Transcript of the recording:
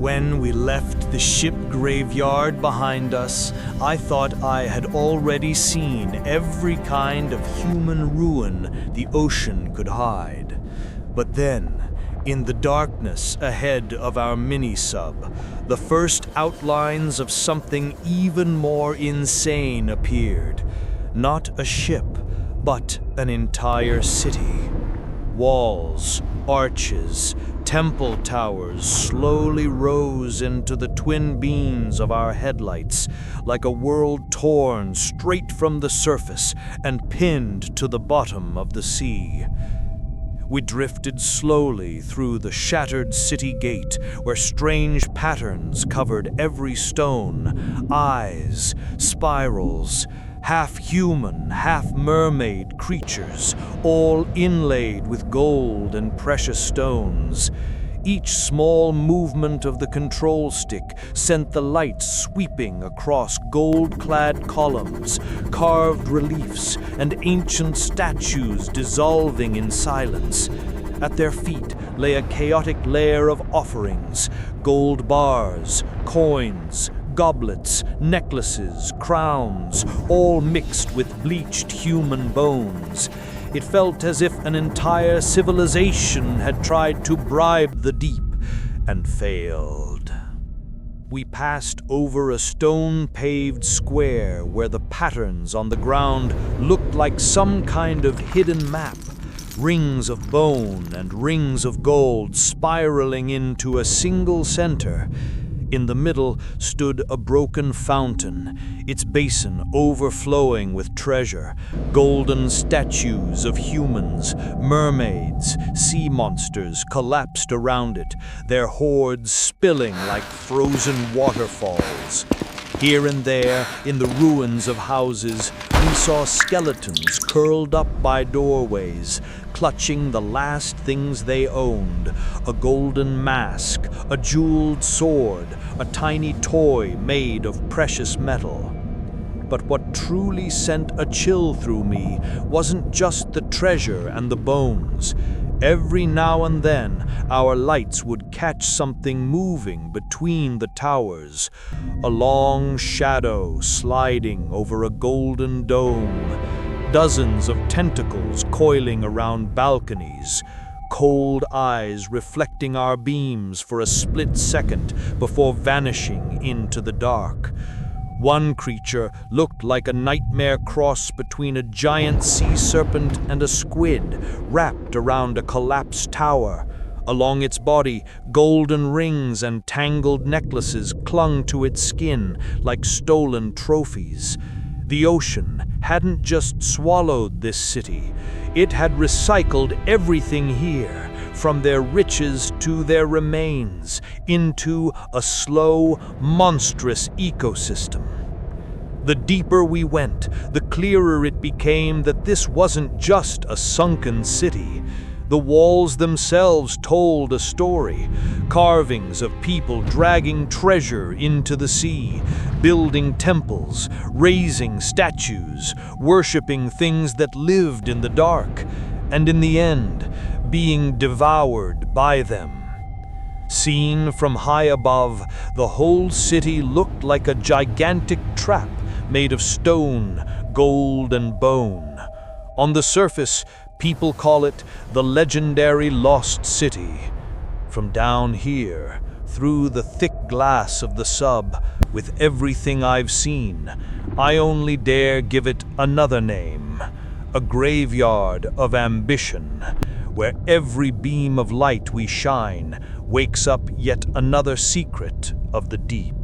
When we left the ship graveyard behind us, I thought I had already seen every kind of human ruin the ocean could hide. But then, in the darkness ahead of our mini-sub, the first outlines of something even more insane appeared. Not a ship, but an entire city. Walls, arches, temple towers slowly rose into the twin beams of our headlights, like a world torn straight from the surface and pinned to the bottom of the sea. We drifted slowly through the shattered city gate, where strange patterns covered every stone, eyes, spirals, half-human, half-mermaid creatures, all inlaid with gold and precious stones. Each small movement of the control stick sent the light sweeping across gold-clad columns, carved reliefs, and ancient statues dissolving in silence. At their feet lay a chaotic layer of offerings, gold bars, coins, goblets, necklaces, crowns, all mixed with bleached human bones. It felt as if an entire civilization had tried to bribe the deep and failed. We passed over a stone-paved square where the patterns on the ground looked like some kind of hidden map. Rings of bone and rings of gold spiraling into a single center. In the middle stood a broken fountain, its basin overflowing with treasure, golden statues of humans, mermaids, sea monsters collapsed around it, their hordes spilling like frozen waterfalls. Here and there, in the ruins of houses, we saw skeletons curled up by doorways, clutching the last things they owned: a golden mask, a jeweled sword, a tiny toy made of precious metal. But what truly sent a chill through me wasn't just the treasure and the bones. Every now and then, our lights would catch something moving between the towers, a long shadow sliding over a golden dome, dozens of tentacles coiling around balconies, cold eyes reflecting our beams for a split second before vanishing into the dark. One creature looked like a nightmare cross between a giant sea serpent and a squid wrapped around a collapsed tower. Along its body, golden rings and tangled necklaces clung to its skin like stolen trophies. The ocean hadn't just swallowed this city, it had recycled everything here, from their riches to their remains, into a slow, monstrous ecosystem. The deeper we went, the clearer it became that this wasn't just a sunken city. The walls themselves told a story, carvings of people dragging treasure into the sea, building temples, raising statues, worshipping things that lived in the dark, and in the end, being devoured by them. Seen from high above, the whole city looked like a gigantic trap made of stone, gold, and bone. On the surface, people call it the legendary Lost City. From down here, through the thick glass of the sub, with everything I've seen, I only dare give it another name: a graveyard of ambition, where every beam of light we shine wakes up yet another secret of the deep.